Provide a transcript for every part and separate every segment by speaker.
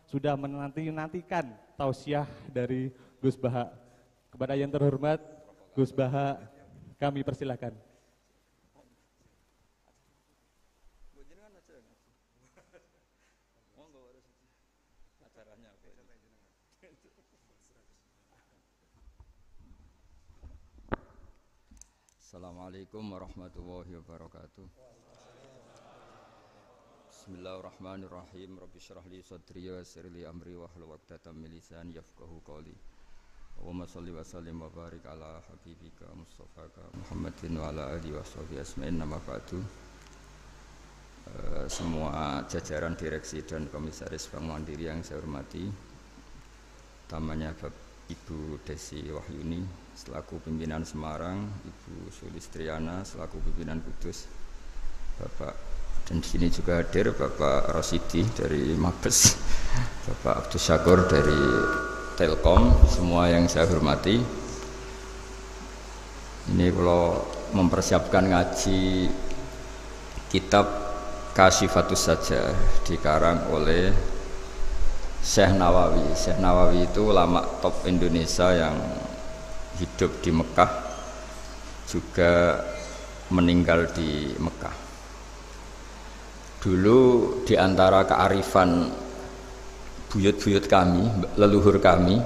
Speaker 1: sudah menanti-nantikan tausiah dari Gus Baha. Kepada yang terhormat Gus Baha, kami persilakan.
Speaker 2: Assalamualaikum warahmatullahi wabarakatuh. Bismillahirrahmanirrahim. Rabbi shrah li sadri wa yassir li amri wahlul 'uqdatam min lisani yafqahu qawli. Allahumma shalli wa sallim wa barik ala habibika Mustafaka Muhammadin wa ala alihi washabihi asma'in. Nama ba'du. Semua jajaran direksi dan komisaris Bank Mandiri yang saya hormati, utamanya Ibu Desi Wahyuni selaku pimpinan Semarang, Ibu Sulistriana selaku pimpinan Kudus, Bapak, dan di sini juga hadir Bapak Rosidi dari Mabes, Bapak Abdus Syakur dari Telkom, semua yang saya hormati. Ini kalau mempersiapkan ngaji kitab Kasyifatus Sajah dikarang oleh Syekh Nawawi. Syekh Nawawi itu ulama top Indonesia yang hidup di Mekah, juga meninggal di Mekah. Dulu di antara kearifan buyut-buyut kami, leluhur kami,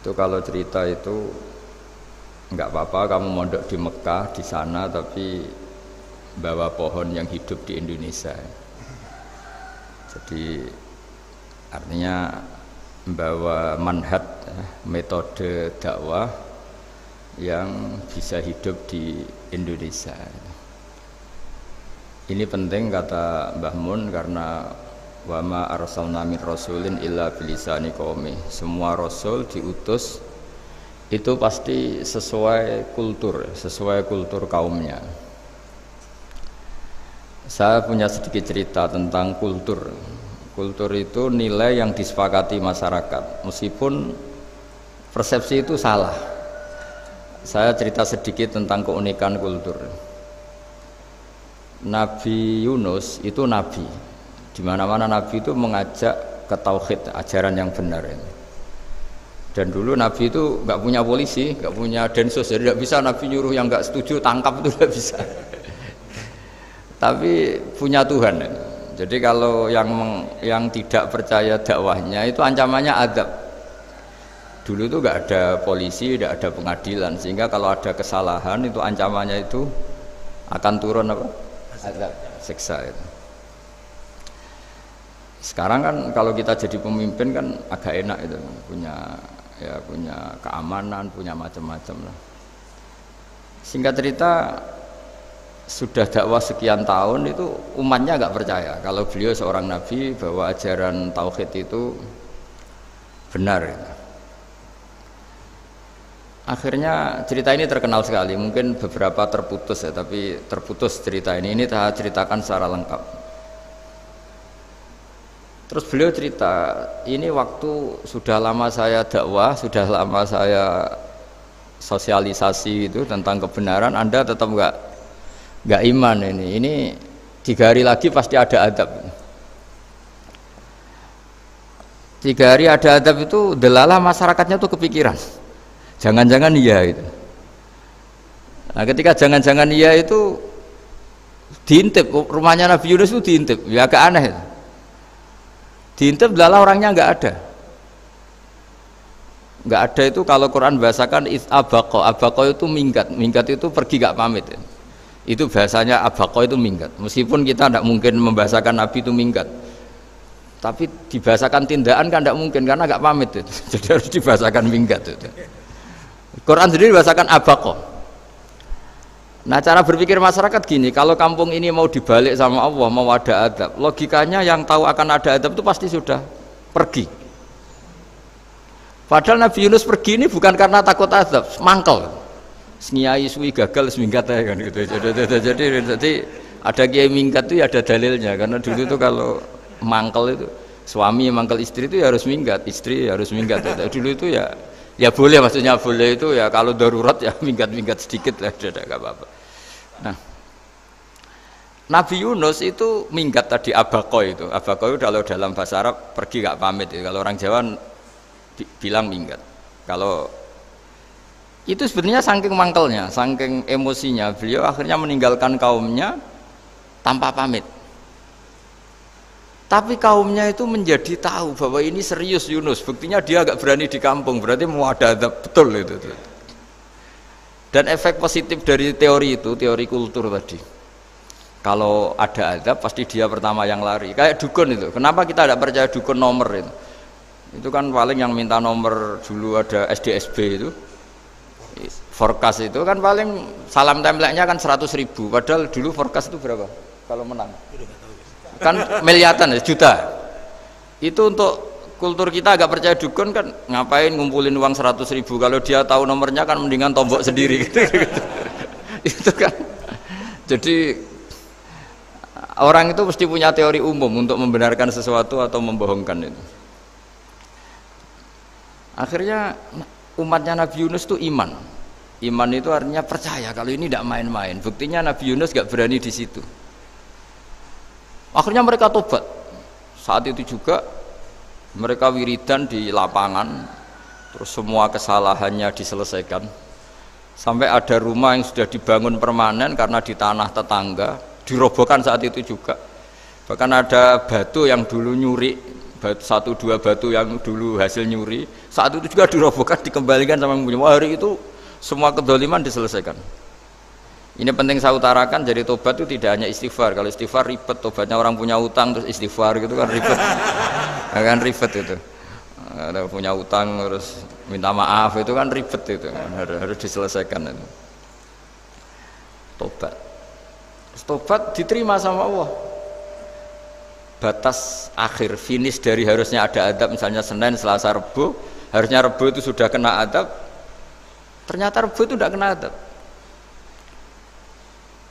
Speaker 2: itu kalau cerita itu enggak apa-apa kamu mondok di Mekah di sana, tapi bawa pohon yang hidup di Indonesia. Jadi artinya membawa manhaj, metode dakwah yang bisa hidup di Indonesia. Ini penting kata Mbah Mun, karena wa ma arsalna min rasulin illa bilisani qaumi. Semua rasul diutus itu pasti sesuai kultur kaumnya. Saya punya sedikit cerita tentang kultur. Kultur itu nilai yang disepakati masyarakat, meskipun persepsi itu salah. Saya cerita sedikit tentang keunikan kultur. Nabi Yunus itu nabi. Di mana-mana nabi itu mengajak ke tauhid, ajaran yang benar. Dan dulu nabi itu nggak punya polisi, nggak punya densus, jadi nggak bisa nabi nyuruh yang nggak setuju tangkap, itu nggak bisa. Tapi punya Tuhan. Jadi kalau yang tidak percaya dakwahnya itu ancamannya azab. Dulu itu nggak ada polisi, tidak ada pengadilan, sehingga kalau ada kesalahan itu ancamannya itu akan turun apa? Azab, siksa itu. Sekarang kan kalau kita jadi pemimpin kan agak enak itu, punya keamanan, punya macam-macam lah. Singkat cerita, sudah dakwah sekian tahun itu umatnya nggak percaya kalau beliau seorang nabi, bahwa ajaran tauhid itu benar. Akhirnya cerita ini terkenal sekali, mungkin beberapa terputus ya, tapi terputus cerita ini saya ceritakan secara lengkap. Terus beliau cerita, ini waktu sudah lama saya dakwah, sudah lama saya sosialisasi itu tentang kebenaran, Anda tetap nggak iman ini 3 hari lagi pasti ada adab. 3 hari ada adab itu delalah masyarakatnya tuh kepikiran, jangan-jangan iya itu. Nah ketika jangan-jangan iya itu diintip, rumahnya Nabi Yunus itu diintip, ya agak aneh itu. Diintip delalah orangnya nggak ada itu. Kalau Quran bahasakan abaqo itu minggat itu pergi nggak pamit ya. Itu bahasanya abaqo itu minggat. Meskipun kita tidak mungkin membahasakan Nabi itu minggat, tapi dibahasakan tindakan kan tidak mungkin karena nggak pamit itu. Jadi harus dibahasakan minggat itu. Quran sendiri bahasakan abaqo. Nah cara berpikir masyarakat gini, kalau kampung ini mau dibalik sama Allah, mau ada adab, logikanya yang tahu akan ada adab itu pasti sudah pergi. Padahal Nabi Yunus pergi ini bukan karena takut adab, mangkel. Sengiai suwi gagal seminggat ya kan gitu. Jadi ada kiai minggat itu ya ada dalilnya, karena dulu itu kalau mangkel itu suami mangkel istri itu ya harus minggat, istri harus minggat. Dulu itu ya boleh, maksudnya boleh itu ya kalau darurat ya minggat sedikit lah, tidak apa-apa. Nah Nabi Yunus itu minggat tadi abaqo itu. Abaqo itu kalau dalam bahasa Arab pergi gak pamit. Kalau orang Jawa bilang minggat. Kalau itu sebenarnya saking mangkelnya, saking emosinya, beliau akhirnya meninggalkan kaumnya tanpa pamit. Tapi kaumnya itu menjadi tahu bahwa ini serius Yunus. Buktinya dia agak berani di kampung. Berarti mau ada betul itu. Dan efek positif dari teori itu, teori kultur tadi. Kalau ada azab pasti dia pertama yang lari. Kayak dukun itu. Kenapa kita tidak percaya dukun nomor itu? Itu kan paling yang minta nomor dulu ada SDSB itu. Forecast itu kan paling salam template-nya kan 100.000. Padahal dulu forecast itu berapa? Kalau menang. Kan miliaran ya, juta. Itu untuk kultur kita agak percaya dukun kan ngapain ngumpulin uang 100.000 kalau dia tahu nomornya kan mendingan tombok sendiri gitu. Itu kan. Jadi orang itu mesti punya teori umum untuk membenarkan sesuatu atau membohongkan itu. Akhirnya umatnya Nabi Yunus itu iman. Iman itu artinya percaya kalau ini tidak main-main. Buktinya Nabi Yunus gak berani di situ. Akhirnya mereka tobat. Saat itu juga mereka wiridan di lapangan, terus semua kesalahannya diselesaikan. Sampai ada rumah yang sudah dibangun permanen karena di tanah tetangga, dirobohkan saat itu juga. Bahkan ada batu yang dulu nyuri, satu dua batu yang dulu hasil nyuri, saat itu juga dirobohkan, dikembalikan sama yang punya. Hari itu semua kedoliman diselesaikan. Ini penting saya utarakan, jadi tobat itu tidak hanya istighfar. Kalau istighfar ribet, tobatnya orang punya utang terus istighfar gitu kan ribet. Kan ribet itu. Ada punya utang terus minta maaf itu kan ribet itu kan. Harus diselesaikan itu. Tobat diterima sama Allah. Batas akhir finish dari harusnya ada adab misalnya Senin, Selasa, Rebu, harusnya Rebu itu sudah kena adab, ternyata Rebu itu tidak kena adab.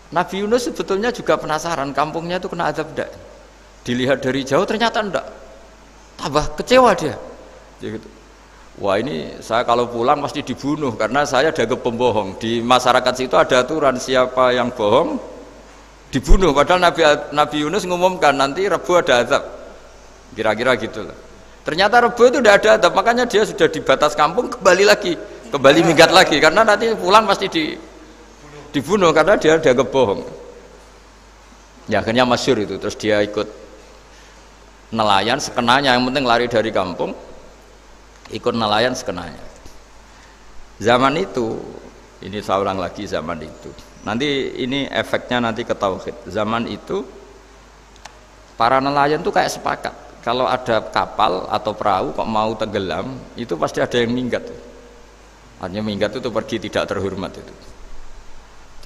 Speaker 2: Nabi Yunus sebetulnya juga penasaran kampungnya itu kena adab tidak, dilihat dari jauh ternyata tidak, tambah kecewa dia gitu. Wah ini saya kalau pulang pasti dibunuh karena saya dianggap pembohong. Di masyarakat situ ada aturan siapa yang bohong dibunuh, padahal Nabi Yunus ngumumkan nanti Rebu ada azab, kira-kira gitu lah. Ternyata Rebu itu tidak ada azab, makanya dia sudah di batas kampung kembali minggat lagi karena nanti pulang pasti dibunuh karena dia dianggap bohong. Ya akhirnya masyhur itu, terus dia ikut nelayan sekenanya, yang penting lari dari kampung, ikut nelayan sekenanya. Zaman itu, ini saya ulang lagi zaman itu. Nanti ini efeknya nanti ke tauhid. Zaman itu para nelayan tuh kayak sepakat kalau ada kapal atau perahu kok mau tenggelam itu pasti ada yang minggat. Artinya minggat itu pergi tidak terhormat itu.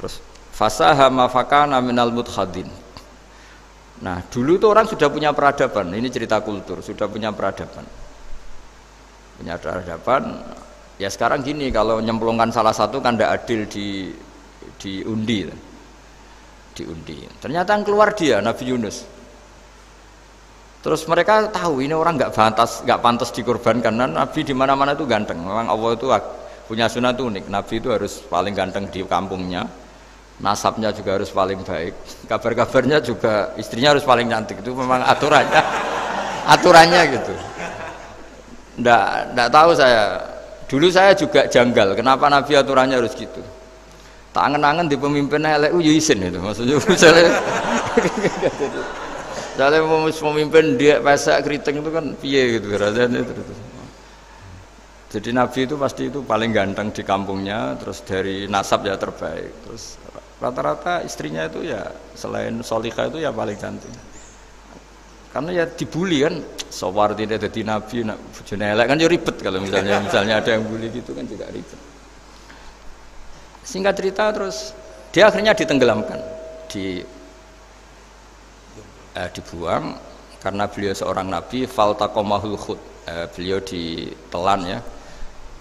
Speaker 2: Terus fasahama fakana minal mudkhadin. Nah dulu itu orang sudah punya peradaban. Ini cerita kultur, sudah punya peradaban. Punya peradaban. Ya sekarang gini, kalau nyemplungkan salah satu kan tidak adil diundi. Ternyata yang keluar dia Nabi Yunus. Terus mereka tahu ini orang nggak pantas dikorbankan. Dan Nabi di mana-mana itu ganteng. Memang Allah itu punya sunat unik. Nabi itu harus paling ganteng di kampungnya. Nasabnya juga harus paling baik. Kabar-kabarnya juga istrinya harus paling cantik. Itu memang aturannya gitu. Nggak tahu saya. Dulu saya juga janggal. Kenapa Nabi aturannya harus gitu? Tak angen-angen di pemimpin elek ya isin itu maksudnya misalnya pemimpin dia pesek keriting itu kan piye gitu rasanya itu. Jadi Nabi itu pasti itu paling ganteng di kampungnya, terus dari nasab ya terbaik, terus rata-rata istrinya itu ya selain solihah itu ya paling cantik karena ya dibully kan sopar tidak jadi Nabi bojone elek kan ya ribet kalau misalnya ada yang bully gitu kan juga ribet. Singkat cerita terus dia akhirnya ditenggelamkan, dibuang karena beliau seorang nabi. Faltaqamahul khut, beliau ditelan ya.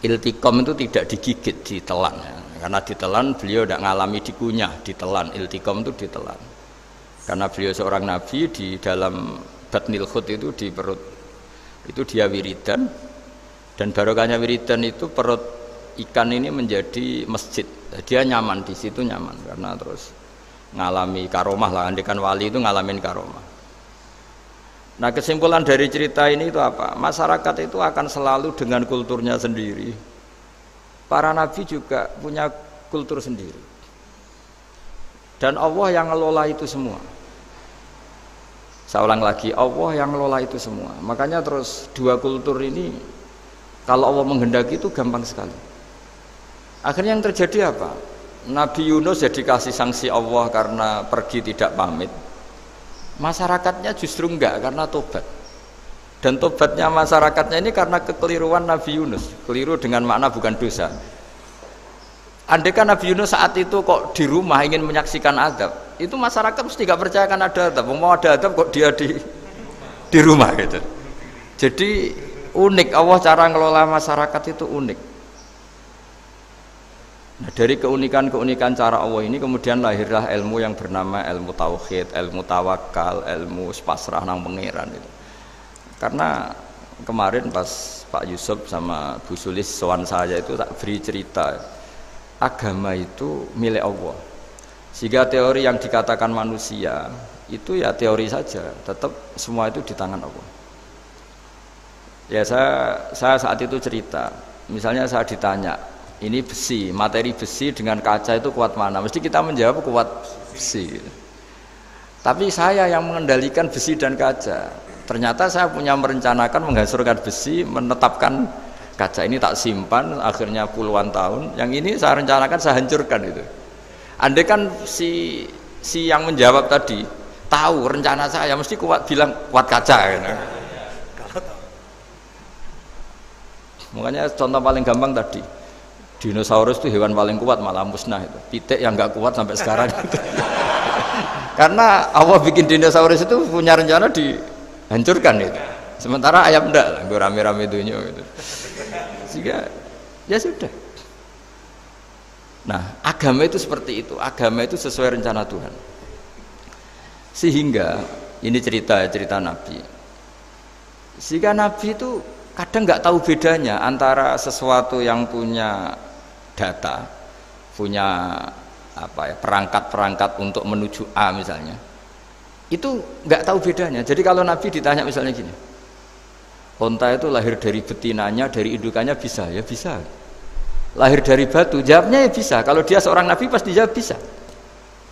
Speaker 2: Iltiqam itu tidak digigit, ditelan ya. Karena ditelan beliau tidak ngalami dikunyah, ditelan. Iltiqam itu ditelan. Karena beliau seorang nabi, di dalam batnil khut itu di perut itu dia wiridan, dan barokahnya wiridan itu perut ikan ini menjadi masjid. Dia nyaman di situ, nyaman karena terus ngalami karomah lah, andekan wali itu ngalamin karomah. Nah kesimpulan dari cerita ini itu apa? Masyarakat itu akan selalu dengan kulturnya sendiri. Para nabi juga punya kultur sendiri. Dan Allah yang ngelola itu semua. Saya ulang lagi, Allah yang ngelola itu semua. Makanya terus dua kultur ini kalau Allah menghendaki itu gampang sekali. Akhirnya yang terjadi apa? Nabi Yunus jadi kasih sanksi Allah karena pergi tidak pamit. Masyarakatnya justru enggak karena tobat. Dan tobatnya masyarakatnya ini karena kekeliruan Nabi Yunus. Keliru dengan makna bukan dosa. Andaikan Nabi Yunus saat itu kok di rumah ingin menyaksikan adab, itu masyarakat mesti gak percaya kan ada adab. Mau ada adab kok dia di rumah gitu. Jadi unik, Allah cara ngelola masyarakat itu unik. Nah, dari keunikan-keunikan cara Allah ini kemudian lahirlah ilmu yang bernama ilmu tauhid, ilmu tawakal, ilmu pasrah nang pangeran itu. Karena kemarin pas Pak Yusuf sama Bu Sulis sowan saya itu tak beri cerita. Agama itu milik Allah. Sehingga teori yang dikatakan manusia itu ya teori saja, tetap semua itu di tangan Allah. Ya saya saat itu cerita, misalnya saya ditanya, ini besi, materi besi dengan kaca itu kuat mana? Mesti kita menjawab kuat besi. Tapi saya yang mengendalikan besi dan kaca. Ternyata saya punya merencanakan menghancurkan besi, menetapkan kaca ini tak simpan, akhirnya puluhan tahun. Yang ini saya rencanakan saya hancurkan itu. Andai kan si yang menjawab tadi tahu rencana saya, mesti kuat bilang kuat kaca. Gitu. Makanya contoh paling gampang tadi, dinosaurus itu hewan paling kuat malah musnah itu. Pitik yang nggak kuat sampai sekarang itu. Karena Allah bikin dinosaurus itu punya rencana dihancurkan itu. Sementara ayam enggak, gue rame-rame dunia gitu. Sehingga ya sudah. Nah, agama itu seperti itu. Agama itu sesuai rencana Tuhan. Sehingga ini cerita Nabi. Sehingga Nabi itu kadang nggak tahu bedanya antara sesuatu yang punya data, punya perangkat-perangkat untuk menuju A misalnya. Itu nggak tahu bedanya. Jadi kalau Nabi ditanya misalnya gini, onta itu lahir dari betinanya, dari indukannya bisa? Ya bisa. Lahir dari batu, jawabnya ya bisa. Kalau dia seorang nabi pasti jawab bisa.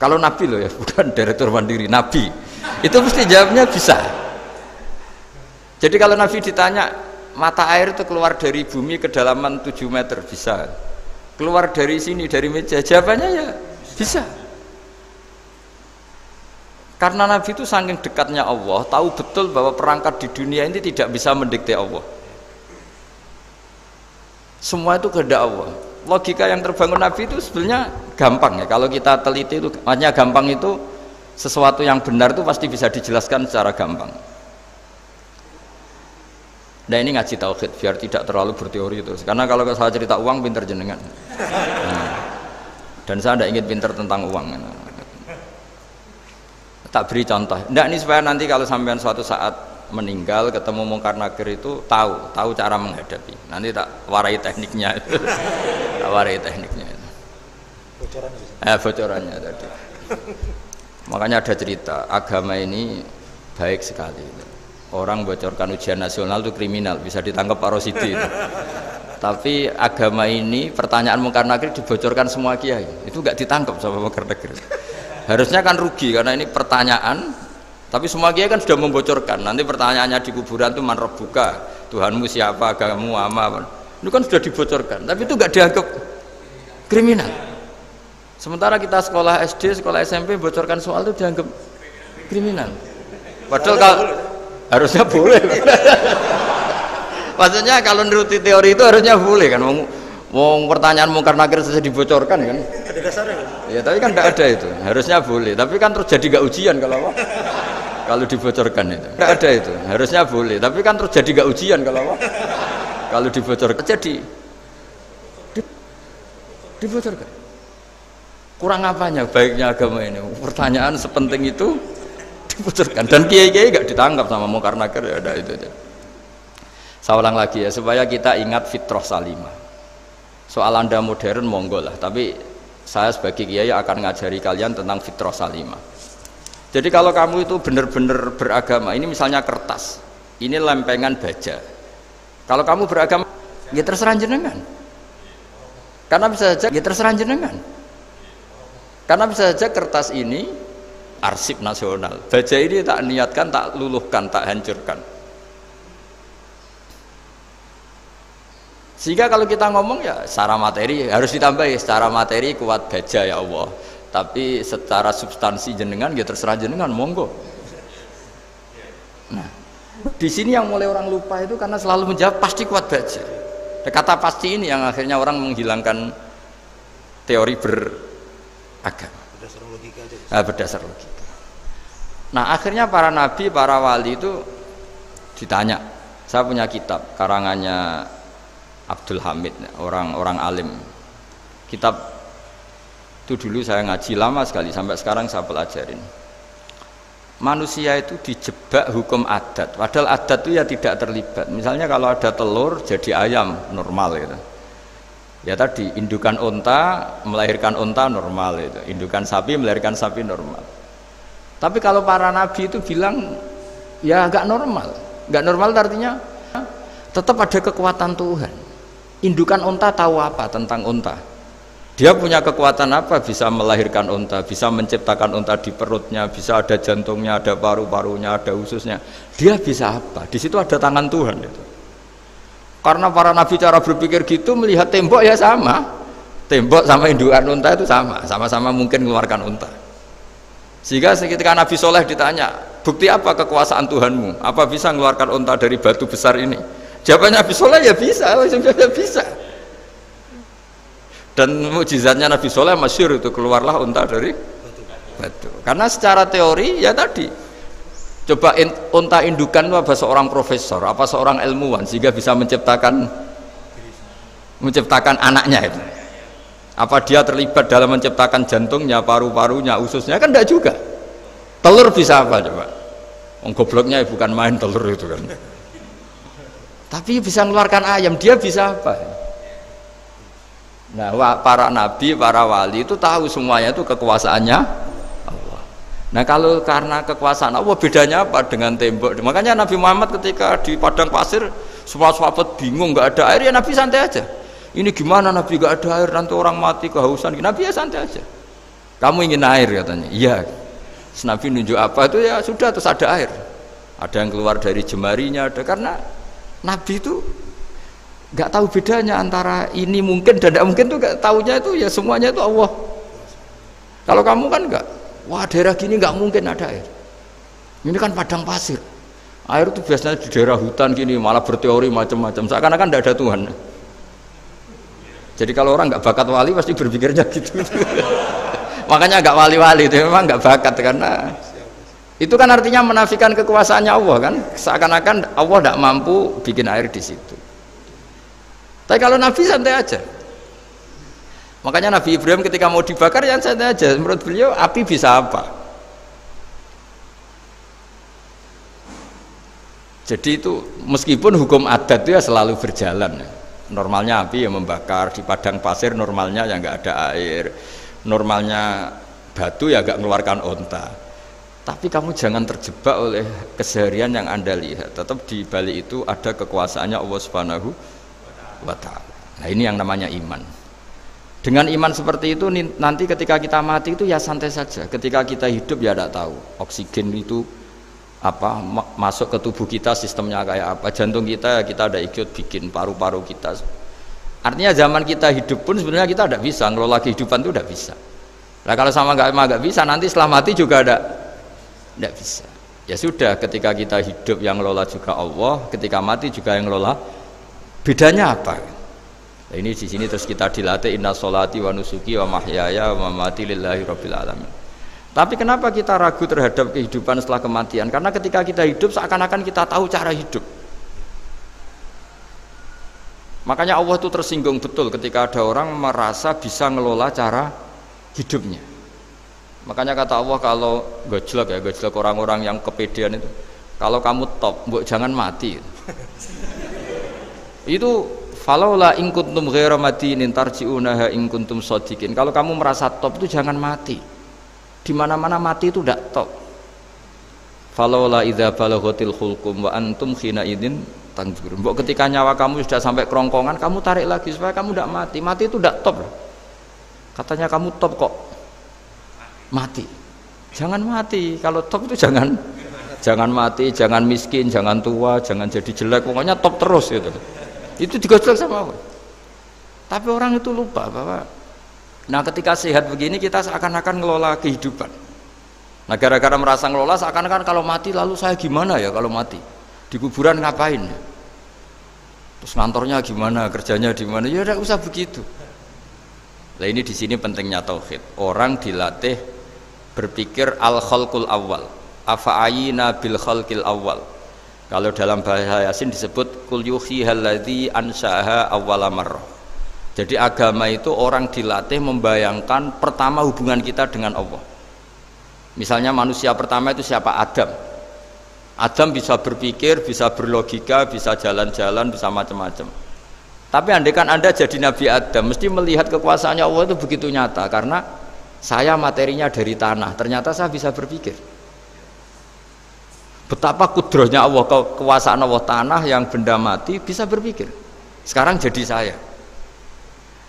Speaker 2: Kalau nabi loh ya, bukan direktur mandiri, nabi. Itu mesti jawabnya bisa. Jadi kalau nabi ditanya, mata air itu keluar dari bumi kedalaman 7 meter, bisa. Keluar dari sini, dari meja, jawabannya ya bisa. Karena Nabi itu saking dekatnya Allah, tahu betul bahwa perangkat di dunia ini tidak bisa mendikte Allah. Semua itu kehendak Allah. Logika yang terbangun Nabi itu sebenarnya gampang ya. Kalau kita teliti itu, makanya gampang itu sesuatu yang benar itu pasti bisa dijelaskan secara gampang. Nah ini ngaji tauhid biar tidak terlalu berteori itu. Karena kalau saya cerita uang pinter jenengan. Dan saya tidak ingin pinter tentang uang. Tak beri contoh. Nggak, ini supaya nanti kalau sampean suatu saat meninggal ketemu mungkar nakir itu tahu cara menghadapi. Nanti tak warai tekniknya itu. Tak warai tekniknya itu. Bocorannya tadi. Makanya ada cerita agama ini baik sekali. Orang bocorkan ujian nasional itu kriminal, bisa ditangkap Pak Rosidi itu. Tapi agama ini pertanyaan mungkar nakir dibocorkan semua kiai. Itu nggak ditangkap sama mungkar nakir. Harusnya kan rugi karena ini pertanyaan, tapi semua kiai kan sudah membocorkan. Nanti pertanyaannya di kuburan itu man rabbuka, Tuhanmu siapa, agamamu apa. Itu kan sudah dibocorkan, tapi itu nggak dianggap kriminal. Sementara kita sekolah SD, sekolah SMP bocorkan soal itu dianggap kriminal. Padahal kalau harusnya boleh. Maksudnya kalau menuruti teori itu harusnya boleh kan. Mau pertanyaan mungkar nakir saja dibocorkan kan? Ada dasarnya kan? Ya tapi kan tidak ada itu. Harusnya boleh. Tapi kan terus jadi nggak ujian kalau dibocorkan itu. Tidak ada itu. Harusnya boleh. Tapi kan terus jadi nggak ujian kalau dibocorkan. Jadi dibocorkan. Kurang apanya baiknya agama ini? Pertanyaan sepenting itu dibocorkan. Dan kiai-kiai nggak ditangkap sama mungkar nakir ya ada itu aja. Saya ulang lagi ya supaya kita ingat fitrah salimah. Soal Anda modern monggo lah, tapi saya sebagai kiai akan ngajari kalian tentang fitrah salimah. Jadi kalau kamu itu benar-benar beragama, ini misalnya kertas, ini lempengan baja. Kalau kamu beragama, ya terserah jenengan. Karena bisa saja, ya terserah jenengan. Karena bisa saja kertas ini arsip nasional. Baja ini tak niatkan, tak luluhkan, tak hancurkan. Sehingga kalau kita ngomong ya secara materi harus ditambahi, secara materi kuat baja ya Allah, tapi secara substansi jenengan ya terserah jenengan, monggo. Nah, di sini yang mulai orang lupa itu karena selalu menjawab pasti kuat baja. Kata pasti ini yang akhirnya orang menghilangkan teori beragama. Berdasar logika. Nah, akhirnya para nabi, para wali itu ditanya. Saya punya kitab karangannya Abdul Hamid, orang alim. Kitab itu dulu saya ngaji lama sekali, sampai sekarang saya pelajarin. Manusia itu dijebak hukum adat, padahal adat itu ya tidak terlibat. Misalnya kalau ada telur jadi ayam, normal gitu. Ya tadi, indukan unta melahirkan unta, normal itu. Indukan sapi melahirkan sapi, normal. Tapi kalau para nabi itu bilang ya nggak normal. Nggak normal artinya tetap ada kekuatan Tuhan. Indukan unta tahu apa tentang unta? Dia punya kekuatan apa? Bisa melahirkan unta, bisa menciptakan unta di perutnya, bisa ada jantungnya, ada paru-parunya, ada ususnya. Dia bisa apa? Di situ ada tangan Tuhan itu. Karena para nabi cara berpikir gitu, melihat tembok ya sama. Tembok sama indukan unta itu sama, sama-sama mungkin mengeluarkan unta. Sehingga ketika Nabi Soleh ditanya, bukti apa kekuasaan Tuhanmu? Apa bisa mengeluarkan unta dari batu besar ini? Jawabannya Nabi Soleh ya bisa, ya bisa. Dan mukjizatnya Nabi Soleh masyhur itu, keluarlah unta dari batu. Karena secara teori ya tadi, coba unta indukan itu apa seorang profesor, apa seorang ilmuwan sehingga bisa menciptakan anaknya itu. Apa dia terlibat dalam menciptakan jantungnya, paru-parunya, ususnya? Kan enggak juga. Telur bisa apa coba? Gobloknya bukan main telur itu kan. Tapi bisa mengeluarkan ayam, dia bisa apa? Nah, para nabi, para wali itu tahu semuanya itu kekuasaannya Allah. Nah, kalau karena kekuasaan Allah, bedanya apa dengan tembok? Makanya Nabi Muhammad ketika di padang pasir, semua sahabat bingung, nggak ada air, ya Nabi santai aja. Ini gimana Nabi nggak ada air, nanti orang mati kehausan. Nabi ya santai aja. Kamu ingin air katanya? Iya. Nabi nunjuk apa itu ya sudah, terus ada air. Ada yang keluar dari jemarinya, ada, karena Nabi itu nggak tahu bedanya antara ini mungkin dan tidak mungkin, tuh nggak tahunya itu ya semuanya itu Allah. Kalau kamu kan nggak, wah daerah gini nggak mungkin ada air. Ini kan padang pasir. Air itu biasanya di daerah hutan gini malah berteori macam-macam. Seakan-akan tidak ada Tuhan. Jadi kalau orang nggak bakat wali pasti berpikirnya gitu. Makanya nggak wali-wali itu memang nggak bakat, karena itu kan artinya menafikan kekuasaannya Allah kan, seakan-akan Allah tidak mampu bikin air di situ. Tapi kalau Nabi santai aja. Makanya Nabi Ibrahim ketika mau dibakar ya santai aja. Menurut beliau api bisa apa? Jadi itu meskipun hukum adat itu ya selalu berjalan. Normalnya api yang membakar, di padang pasir normalnya ya nggak ada air, normalnya batu ya nggak mengeluarkan unta. Tapi kamu jangan terjebak oleh keseharian yang Anda lihat. Tetap di balik itu ada kekuasaannya Allah Subhanahu wa ta'ala. Nah, ini yang namanya iman. Dengan iman seperti itu nanti ketika kita mati itu ya santai saja. Ketika kita hidup ya tidak tahu oksigen itu apa masuk ke tubuh kita, sistemnya kayak apa. Jantung kita ada ikut bikin, paru-paru kita. Artinya zaman kita hidup pun sebenarnya kita tidak bisa ngelola kehidupan, itu tidak bisa. Nah, kalau sama nggak bisa, nanti setelah mati juga tidak bisa. Ya sudah, ketika kita hidup yang ngelola juga Allah, ketika mati juga yang ngelola. Bedanya apa? Nah, ini di sini terus kita dilatih inna sholati wa nusuki wa mahyaya wa mamati lillahi rabbil alamin. Tapi kenapa kita ragu terhadap kehidupan setelah kematian? Karena ketika kita hidup seakan-akan kita tahu cara hidup. Makanya Allah itu tersinggung betul ketika ada orang merasa bisa ngelola cara hidupnya. Makanya kata Allah, kalau gojlok orang-orang yang kepedean itu, kalau kamu top, mbok jangan mati. Itu Falaula in kuntum ghaira madinin tarji'unaha in kuntum shadiqin. Kalau kamu merasa top itu jangan mati. Di mana-mana mati itu tidak top. Falaula idza balaghatil hulqum wa antum khina idzin tanzurun. Mbok ketika nyawa kamu sudah sampai kerongkongan, kamu tarik lagi supaya kamu tidak mati. Mati itu tidak top. Katanya kamu top kok mati. Jangan mati. Kalau top itu jangan mati, jangan miskin, jangan tua, jangan jadi jelek, pokoknya top terus gitu. Itu digojlok sama Allah. Tapi orang itu lupa bahwa nah ketika sehat begini kita seakan-akan ngelola kehidupan. Nah gara-gara merasa ngelola seakan-akan kalau mati lalu saya gimana ya kalau mati? Di kuburan ngapain? Terus kantornya gimana, kerjanya di mana? Ya tidak usah begitu. Nah ini di sini pentingnya tauhid. Orang dilatih berpikir al-khalqul awal. Afa'ayina bil khalqil awal. Kalau dalam bahasa Yasin disebut kul yuhyihal ladzi ansha'aha awwala marrah. Jadi agama itu orang dilatih membayangkan pertama hubungan kita dengan Allah. Misalnya manusia pertama itu siapa? Adam. Adam bisa berpikir, bisa berlogika, bisa jalan-jalan, bisa macam-macam. Tapi andaikan Anda jadi Nabi Adam, mesti melihat kekuasaannya Allah itu begitu nyata karena saya materinya dari tanah, ternyata saya bisa berpikir. Betapa kudrohnya Allah, kekuasaan Allah, tanah yang benda mati bisa berpikir. Sekarang jadi saya.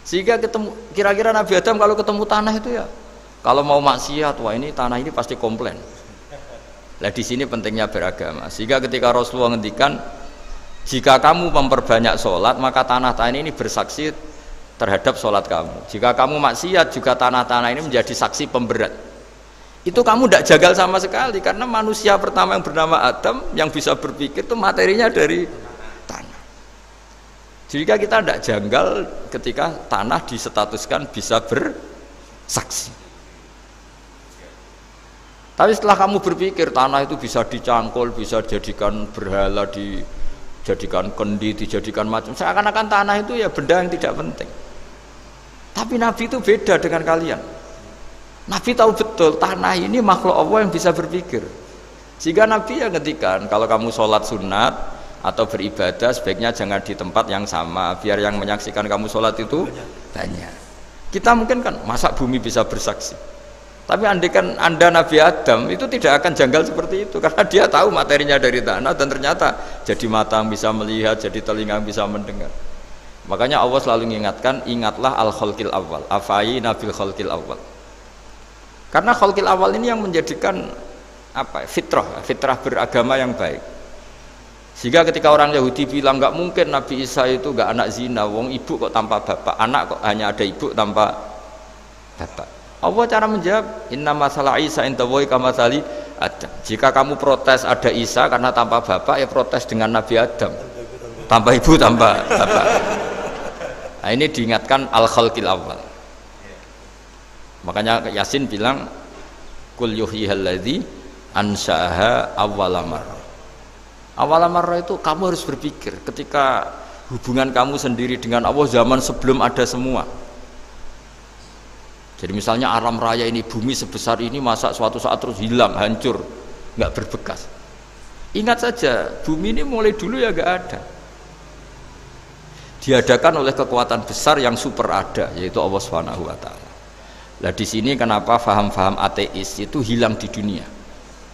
Speaker 2: Sehingga ketemu, kira-kira Nabi Adam kalau ketemu tanah itu ya, kalau mau maksiat, wah ini tanah ini pasti komplain. Nah di sini pentingnya beragama. Sehingga ketika Rasulullah ngendikan, jika kamu memperbanyak sholat, maka tanah-tanah ini bersaksi terhadap sholat kamu. Jika kamu maksiat, juga tanah-tanah ini menjadi saksi pemberat. Itu kamu tidak jagal sama sekali, karena manusia pertama yang bernama Adam yang bisa berpikir itu materinya dari tanah. Jika kita tidak janggal ketika tanah disetatuskan bisa bersaksi. Tapi setelah kamu berpikir tanah itu bisa dicangkul, bisa dijadikan berhala, dijadikan kendi, dijadikan macam, seakan-akan tanah itu ya benda yang tidak penting. Tapi Nabi itu beda dengan kalian. Nabi tahu betul tanah ini makhluk Allah yang bisa berpikir. Sehingga Nabi yang ngendikan kalau kamu sholat sunat atau beribadah sebaiknya jangan di tempat yang sama, biar yang menyaksikan kamu sholat itu banyak. Kita mungkin kan masa bumi bisa bersaksi, tapi andaikan Anda Nabi Adam itu tidak akan janggal seperti itu, karena dia tahu materinya dari tanah dan ternyata jadi mata yang bisa melihat, jadi telinga yang bisa mendengar. Makanya Allah selalu mengingatkan, ingatlah al-khalqil awal, afayina bil khalqil awal. Karena khalqil awal ini yang menjadikan apa? Fitrah beragama yang baik. Sehingga ketika orang Yahudi bilang nggak mungkin Nabi Isa itu nggak anak zina, wong ibu kok tanpa bapak, anak kok hanya ada ibu tanpa bapak. Allah cara menjawab, inna masalah Isa indallahi kamatsali Adam. Jika kamu protes ada Isa karena tanpa bapak, ya protes dengan Nabi Adam, tanpa ibu tanpa bapak. Nah ini diingatkan al-khalqil awal. Makanya Yasin bilang kul yuhyihal ladzi ansha'aha awwala marrah. Awwala marrah itu kamu harus berpikir ketika hubungan kamu sendiri dengan Allah zaman sebelum ada semua. Jadi misalnya alam raya ini, bumi sebesar ini, masa suatu saat terus hilang, hancur, nggak berbekas. Ingat saja, bumi ini mulai dulu ya nggak ada. Diadakan oleh kekuatan besar yang super ada, yaitu Allah Subhanahu wa Ta'ala. Nah di sini kenapa faham-faham ateis itu hilang di dunia.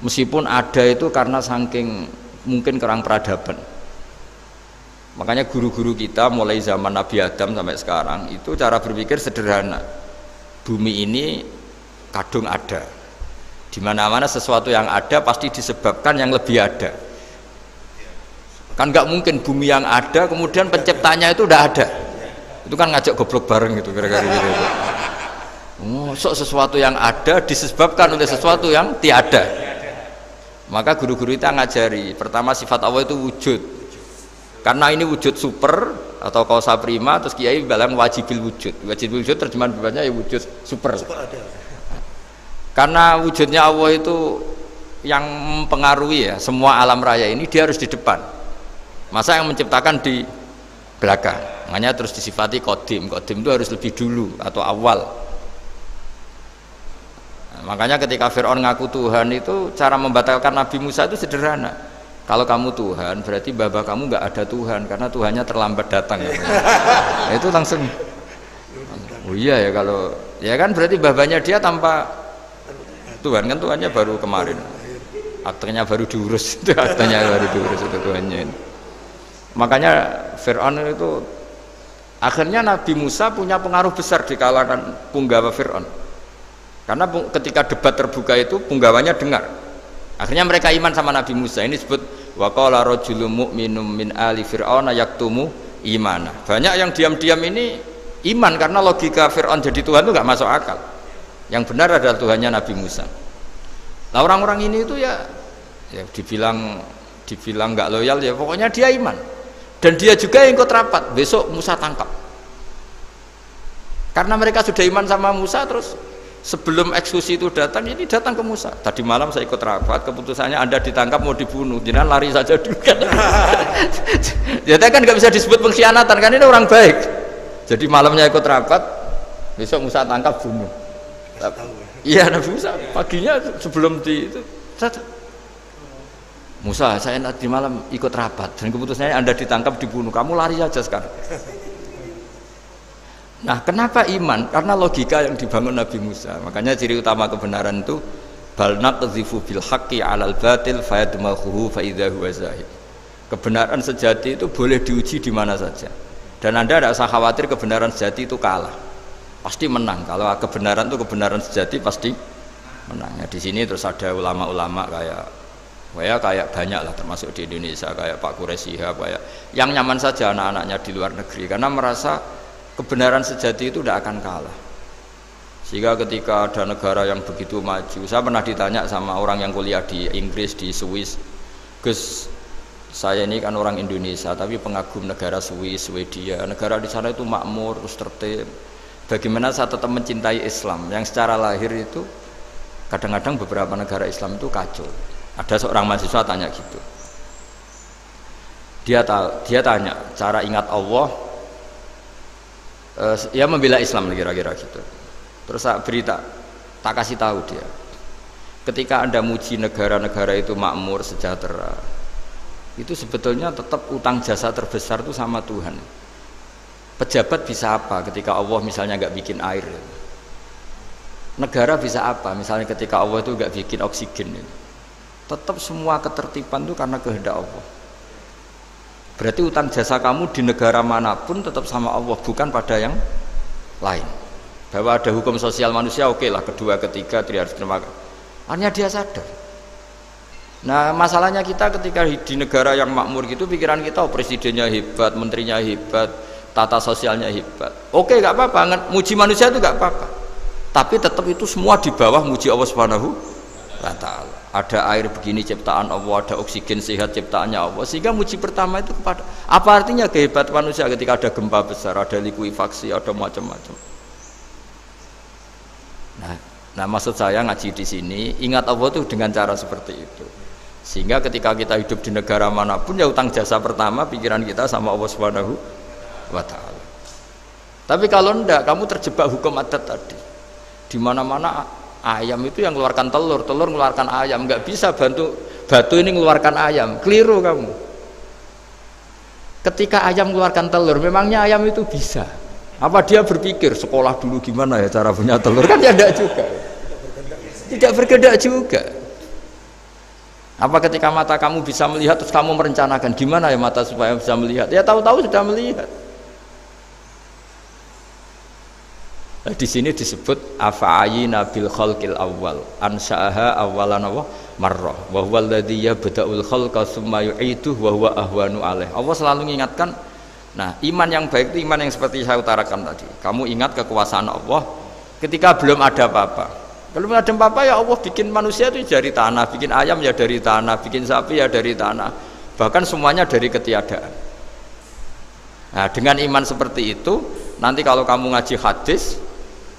Speaker 2: Meskipun ada itu karena saking mungkin kurang peradaban. Makanya guru-guru kita mulai zaman Nabi Adam sampai sekarang itu cara berpikir sederhana. Bumi ini kadung ada. Di mana-mana sesuatu yang ada pasti disebabkan yang lebih ada. Kan nggak mungkin bumi yang ada kemudian penciptanya itu udah ada. Itu kan ngajak goblok bareng gitu kira-kira gitu. Sesuatu yang ada disebabkan oleh sesuatu yang tiada. Maka guru-guru kita ngajari pertama sifat Allah itu wujud, karena ini wujud super atau kausa prima, terus kiai bilang wajibil wujud. Wajibil wujud terjemahan bebasnya ya wujud super. Karena wujudnya Allah itu yang mempengaruhi ya semua alam raya ini, dia harus di depan. Masa yang menciptakan di belakang? Makanya terus disifati qadim. Qadim itu harus lebih dulu atau awal. Makanya ketika Fir'aun ngaku Tuhan itu cara membatalkan Nabi Musa itu sederhana. Kalau kamu Tuhan, berarti bapak kamu nggak ada Tuhan karena Tuhannya terlambat datang. Nah, itu langsung, oh iya ya kalau, ya kan berarti babanya dia tanpa Tuhan kan Tuhannya baru kemarin, aktenya baru diurus, itu aktenya baru diurus itu Tuhannya. Makanya Fir'aun itu akhirnya Nabi Musa punya pengaruh besar di kalangan punggawa Fir'aun. Karena ketika debat terbuka itu punggawanya dengar. Akhirnya mereka iman sama Nabi Musa. Ini disebut wa qala rajulun mu'minun min ali fir'auna yaktumu imana. Banyak yang diam-diam ini iman karena logika Fir'aun jadi Tuhan itu nggak masuk akal. Yang benar adalah Tuhannya Nabi Musa. Nah orang-orang ini itu ya dibilang nggak loyal ya pokoknya dia iman. Dan dia juga yang ikut rapat. Besok Musa tangkap. Karena mereka sudah iman sama Musa terus sebelum eksekusi itu datang, ini datang ke Musa. Tadi malam saya ikut rapat, keputusannya Anda ditangkap mau dibunuh, jangan lari saja dulu kan. Jadi kan nggak bisa disebut pengkhianatan kan, ini orang baik. Jadi malamnya ikut rapat, besok Musa tangkap bunuh. Iya Nabi Musa paginya sebelum di itu, Musa saya nanti malam ikut rapat dan keputusannya Anda ditangkap dibunuh, kamu lari saja sekarang. Nah, kenapa iman? Karena logika yang dibangun Nabi Musa. Makanya ciri utama kebenaran itu bal naqdhifu bil haqqi 'alal batil fayadmaghuhu fa idza huwa zahid. Kebenaran sejati itu boleh diuji di mana saja. Dan Anda tidak usah khawatir kebenaran sejati itu kalah. Pasti menang. Kalau kebenaran itu kebenaran sejati pasti menang. Ya, di sini terus ada ulama-ulama kayak banyak lah termasuk di Indonesia kayak Pak Quraisy kayak yang nyaman saja anak-anaknya di luar negeri karena merasa kebenaran sejati itu tidak akan kalah. Sehingga ketika ada negara yang begitu maju, saya pernah ditanya sama orang yang kuliah di Inggris, di Swiss, Gus, saya ini kan orang Indonesia tapi pengagum negara Swiss, Swedia, negara di sana itu makmur, terus tertib. Bagaimana saya tetap mencintai Islam yang secara lahir itu kadang-kadang beberapa negara Islam itu kacau. Ada seorang mahasiswa tanya gitu. Dia tanya cara ingat Allah. Ya membela Islam kira-kira gitu. Terus saya berita, tak kasih tahu dia. Ketika Anda muji negara-negara itu makmur, sejahtera, itu sebetulnya tetap utang jasa terbesar itu sama Tuhan. Pejabat bisa apa ketika Allah misalnya nggak bikin air? Negara bisa apa misalnya ketika Allah itu nggak bikin oksigen? Tetap semua ketertiban itu karena kehendak Allah. Berarti utang jasa kamu di negara manapun tetap sama Allah, bukan pada yang lain. Bahwa ada hukum sosial manusia, oke lah, kedua, ketiga, dia harus terima. Hanya dia sadar. Nah masalahnya kita ketika di negara yang makmur gitu, pikiran kita, oh, presidennya hebat, menterinya hebat, tata sosialnya hebat. Oke, gak apa-apa, muji manusia itu gak apa-apa. Tapi tetap itu semua di bawah muji Allah Subhanahu wa Ta'ala. Ada air begini ciptaan Allah, ada oksigen sehat ciptaannya Allah, sehingga muji pertama itu kepada apa artinya kehebatan manusia ketika ada gempa besar, ada likuifaksi, ada macam-macam. Nah maksud saya ngaji di sini ingat Allah itu dengan cara seperti itu, sehingga ketika kita hidup di negara manapun ya utang jasa pertama pikiran kita sama Allah Subhanahu wa Ta'ala. Tapi kalau enggak, kamu terjebak hukum adat tadi, di mana-mana ayam itu yang mengeluarkan telur, telur mengeluarkan ayam, nggak bisa batu ini mengeluarkan ayam, keliru kamu. Ketika ayam mengeluarkan telur, memangnya ayam itu bisa? Apa dia berpikir sekolah dulu gimana ya cara punya telur? Kan ya tidak juga, tidak bergerak juga. Apa ketika mata kamu bisa melihat terus kamu merencanakan gimana ya mata supaya bisa melihat? Ya tahu-tahu sudah melihat. Nah, di sini disebut afa'ayina bil khalqil awwal ansa'aha awwalan marrah wa huwa alladhi yabda'ul khalqa tsumma yu'iduhu wa huwa ahwanu alaih. Allah selalu mengingatkan. Nah, iman yang baik itu iman yang seperti saya utarakan tadi. Kamu ingat kekuasaan Allah ketika belum ada apa-apa. Belum ada apa-apa ya Allah bikin manusia itu dari tanah, bikin ayam ya dari tanah, bikin sapi ya dari tanah. Bahkan semuanya dari ketiadaan. Nah, dengan iman seperti itu, nanti kalau kamu ngaji hadis,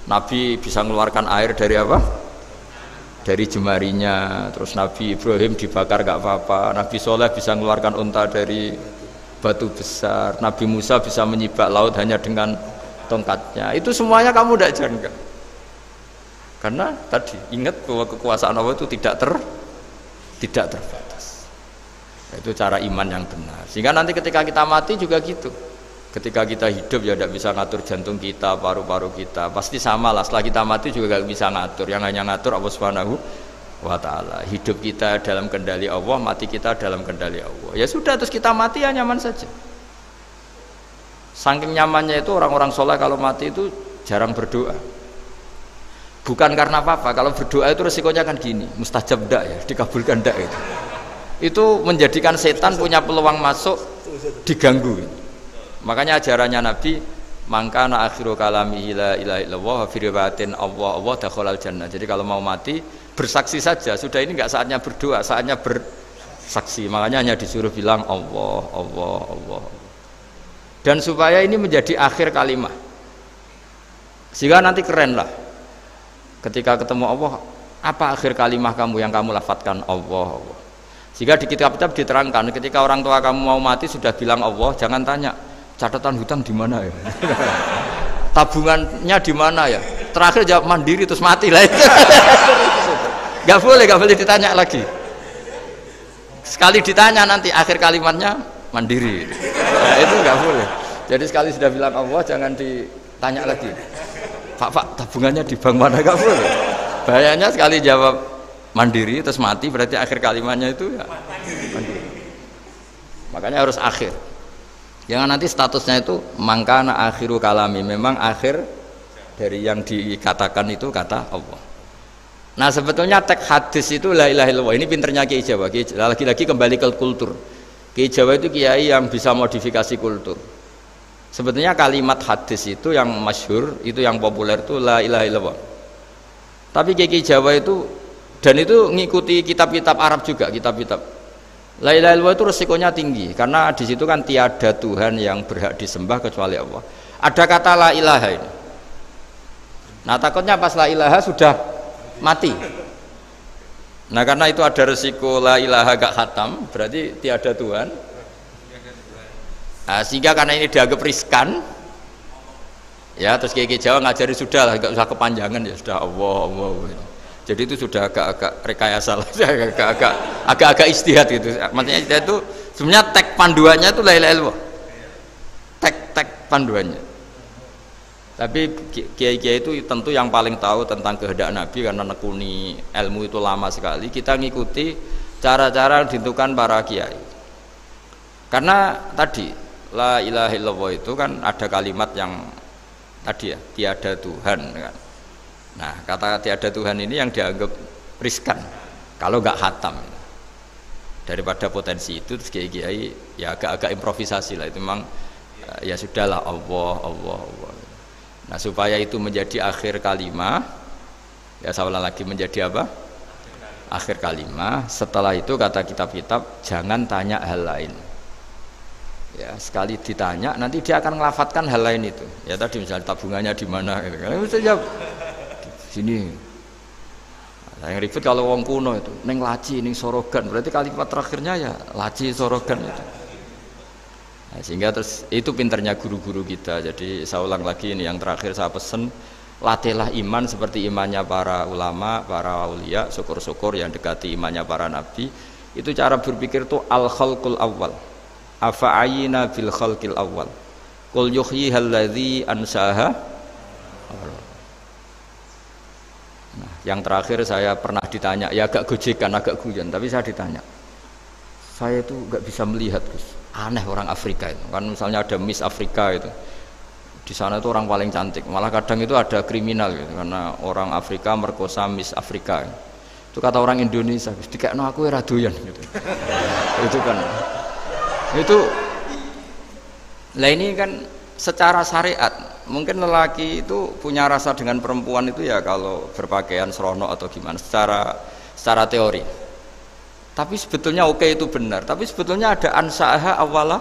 Speaker 2: Nabi bisa mengeluarkan air dari apa? Dari jemarinya. Terus Nabi Ibrahim dibakar gak apa-apa. Nabi Soleh bisa mengeluarkan unta dari batu besar. Nabi Musa bisa menyibak laut hanya dengan tongkatnya. Itu semuanya kamu tidak jangka. Karena tadi ingat bahwa kekuasaan Allah itu tidak terbatas. Itu cara iman yang benar. Sehingga nanti ketika kita mati juga gitu. Ketika kita hidup ya tidak bisa ngatur jantung kita, paru-paru kita. Pasti sama lah. Setelah kita mati juga gak bisa ngatur. Yang hanya ngatur Allah Subhanahu wa ta'ala. Hidup kita dalam kendali Allah, mati kita dalam kendali Allah. Ya sudah, terus kita mati ya nyaman saja. Saking nyamannya itu orang-orang soleh kalau mati itu jarang berdoa. Bukan karena apa-apa. Kalau berdoa itu resikonya kan gini, mustajab ndak ya, dikabulkan ndak itu. Itu menjadikan setan punya peluang masuk, diganggu. Makanya ajarannya Nabi, mangkana akhiru kalamihi la ilaha illallah wa fi riwayatin Allah dakhalal jannah. Jadi kalau mau mati bersaksi saja, sudah ini enggak saatnya berdoa, saatnya bersaksi. Makanya hanya disuruh bilang Allah, Allah, Allah. Dan supaya ini menjadi akhir kalimat. Sehingga nanti keren lah. Ketika ketemu Allah, apa akhir kalimat kamu yang kamu lafadzkan? Allah, Allah. Sehingga di kitab-kitab diterangkan, ketika orang tua kamu mau mati sudah bilang Allah, jangan tanya catatan hutang di mana ya, tabungannya di mana ya. Terakhir jawab mandiri terus mati lah. Gak boleh ditanya lagi. Sekali ditanya nanti akhir kalimatnya mandiri. Nah, itu nggak boleh. Jadi sekali sudah bilang Allah jangan ditanya lagi. Pak tabungannya di bank mana, nggak boleh. Bahayanya sekali jawab mandiri terus mati berarti akhir kalimatnya itu ya mandiri. Makanya harus akhir. Jangan nanti statusnya itu mangkana akhiru kalami, memang akhir dari yang dikatakan itu kata Allah. Nah sebetulnya teks hadis itu la ilaha illallah. Ini pinternya Kiai Jawa. Lagi-lagi kembali ke kultur. Kiai Jawa itu kiai yang bisa modifikasi kultur. Sebetulnya kalimat hadis itu yang masyhur, itu yang populer itu la ilaha illallah. Tapi Kiai Jawa itu, dan itu ngikuti kitab-kitab Arab juga, kitab-kitab. La ilaha illallah itu resikonya tinggi karena di situ kan tiada Tuhan yang berhak disembah kecuali Allah. Ada kata la ilaha ini. Nah takutnya pas la ilaha sudah mati. Nah karena itu ada resiko la ilaha gak khatam, berarti tiada Tuhan. Nah, sehingga karena ini dianggap riskan, ya terus Kiai Jawa ngajari sudah lah, gak usah kepanjangan ya sudah Allah, Allah. Jadi itu sudah agak-agak rekayasa lah, agak-agak istihad gitu. Maksudnya itu sebenarnya teks panduannya itu la ilaha illallah. Teks panduannya. Tapi kiai-kiai itu tentu yang paling tahu tentang kehendak Nabi karena nekuni ilmu itu lama sekali. Kita ngikuti cara-cara yang ditentukan para kiai. Karena tadi la ilaha illallah itu kan ada kalimat yang tadi ya, tiada Tuhan kan. Nah, kata tiada Tuhan ini yang dianggap riskan kalau nggak khatam. Daripada potensi itu terus kiai-kiai ya agak-agak improvisasi lah, itu memang ya sudahlah Allah, Allah, Allah. Nah supaya itu menjadi akhir kalimat, ya saya ulang lagi menjadi apa? Akhir kalimat. Setelah itu kata kitab-kitab jangan tanya hal lain. Ya sekali ditanya nanti dia akan ngelafatkan hal lain itu. Ya tadi misalnya tabungannya di mana gitu. Karena bisa jawab sini. Nah, yang ribet kalau wong kuno itu neng laci, neng sorogan. Berarti kalimat terakhirnya ya laci sorogan itu. Nah, sehingga terus itu pinternya guru-guru kita. Jadi saya ulang lagi ini yang terakhir saya pesen, latihlah iman seperti imannya para ulama, para aulia, syukur-syukur yang dekati imannya para nabi. Itu cara berpikir tuh al khalqul awal. Afa ayina bil khalqil awal. Qul yuhyihal ladzi ansaha. Nah, yang terakhir saya pernah ditanya, ya agak gojekan, agak guyon, tapi saya ditanya. Saya itu nggak bisa melihat, Gus. Aneh orang Afrika itu. Kan misalnya ada Miss Afrika itu. Di sana itu orang paling cantik. Malah kadang itu ada kriminal gitu, karena orang Afrika merkosa Miss Afrika. Itu kata orang Indonesia, Gus, dikekno aku ora doyan gitu. Itu kan. Itu lah ini kan secara syariat. Mungkin lelaki itu punya rasa dengan perempuan itu ya kalau berpakaian seronok atau gimana secara teori. Tapi sebetulnya oke itu benar. Tapi sebetulnya ada ansaha awala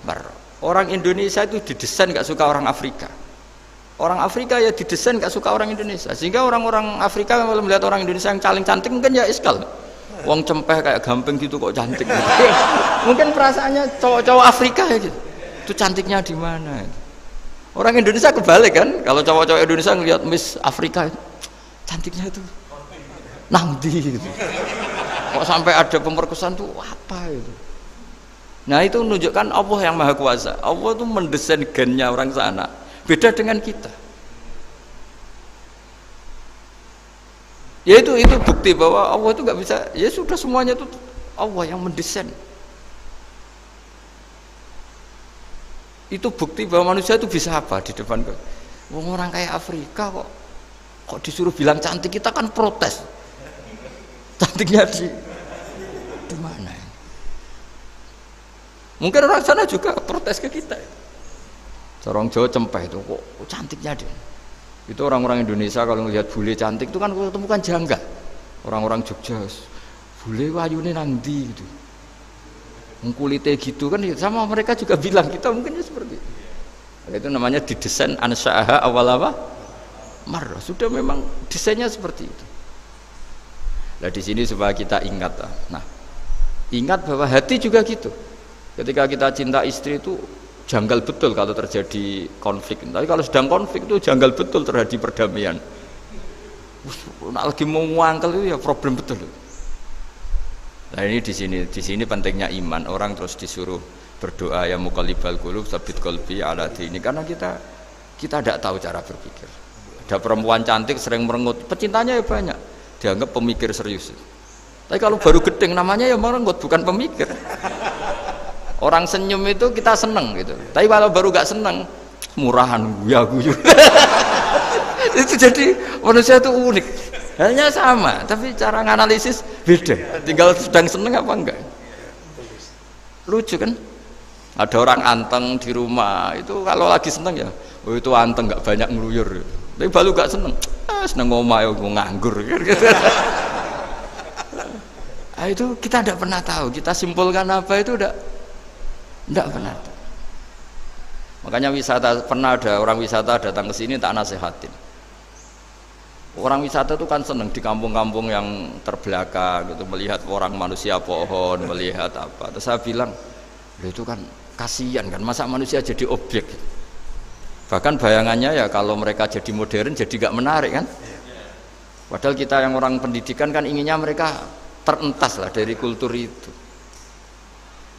Speaker 2: bar. Orang Indonesia itu didesain gak suka orang Afrika. Orang Afrika ya didesain gak suka orang Indonesia. Sehingga orang-orang Afrika kalau melihat orang Indonesia yang paling cantik mungkin ya iskal. Wong cempeh kayak gamping gitu kok cantik. Mungkin perasaannya cowok-cowok Afrika ya gitu. Itu cantiknya di mana? Orang Indonesia kebalik kan, kalau cowok-cowok Indonesia ngelihat Miss Afrika itu, cantiknya itu nangdi gitu. Kok sampai ada pemerkosaan tuh apa itu? Nah itu menunjukkan Allah yang maha kuasa. Allah itu mendesain gennya orang sana beda dengan kita. Ya itu bukti bahwa Allah itu nggak bisa, ya sudah semuanya itu Allah yang mendesain. Itu bukti bahwa manusia itu bisa apa di depan orang kayak Afrika kok disuruh bilang cantik, kita kan protes. Cantiknya di mana? Mungkin orang sana juga protes ke kita. Orang Jawa cempeh itu kok cantiknya dia. Itu orang-orang Indonesia kalau melihat bule cantik itu kan ketemukan janggal. Orang-orang Jogja, bule wayune nang ndi gitu. Kulitnya gitu kan sama mereka juga bilang kita mungkinnya seperti itu. Itu namanya didesain ansyaha awal apa? Marrah. Sudah memang desainnya seperti itu. Nah di sini supaya kita ingat. Nah, ingat bahwa hati juga gitu. Ketika kita cinta istri itu janggal betul kalau terjadi konflik. Tapi kalau sedang konflik itu janggal betul terjadi perdamaian. Nak lagi mau ngangkel itu ya problem betul. Nah ini di sini pentingnya iman. Orang terus disuruh berdoa ya muqallibal qulub tsabit qalbi ala dini, karena kita tidak tahu cara berpikir. Ada perempuan cantik sering merengut, pecintanya ya banyak, dianggap pemikir serius. Tapi kalau baru gedeng namanya ya merengut, bukan pemikir. Orang senyum itu kita seneng gitu, tapi kalau baru gak seneng murahan guyu. Itu jadi manusia itu unik, hanya sama tapi cara nganalisis beda, tinggal sedang seneng apa enggak. Lucu kan, ada orang anteng di rumah itu kalau lagi seneng ya oh itu anteng gak banyak ngeluyur, tapi baru gak seneng seneng ngomah nganggur. Nah, itu kita tidak pernah tahu, kita simpulkan apa itu tidak pernah tahu. Makanya wisata, pernah ada orang wisata datang ke sini tak nasihatin. Orang wisata itu kan seneng di kampung-kampung yang terbelakang gitu, melihat orang manusia pohon, melihat apa. Terus saya bilang, itu kan kasihan kan, masa manusia jadi objek. Bahkan bayangannya ya kalau mereka jadi modern jadi gak menarik kan. Padahal kita yang orang pendidikan kan inginnya mereka terentas lah dari kultur itu.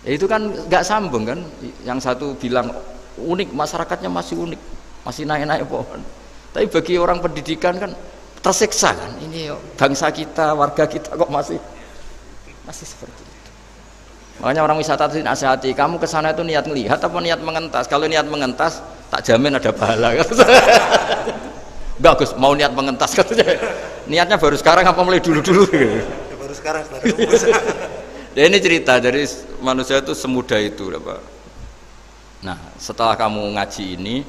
Speaker 2: Ya itu kan gak sambung kan. Yang satu bilang unik, masyarakatnya masih unik, masih naik-naik pohon. Tapi bagi orang pendidikan kan tersiksa kan, ini bangsa kita, warga kita kok masih seperti itu. Makanya orang wisata itu nasihati, kamu ke sana itu niat melihat apa niat mengentas? Kalau niat mengentas tak jamin ada pahala. Bagus, mau niat mengentas katanya. Niatnya baru sekarang apa mulai dulu-dulu?
Speaker 3: Baru sekarang.
Speaker 2: Ya ini cerita dari manusia itu semudah itu, Pak. Nah, setelah kamu ngaji ini,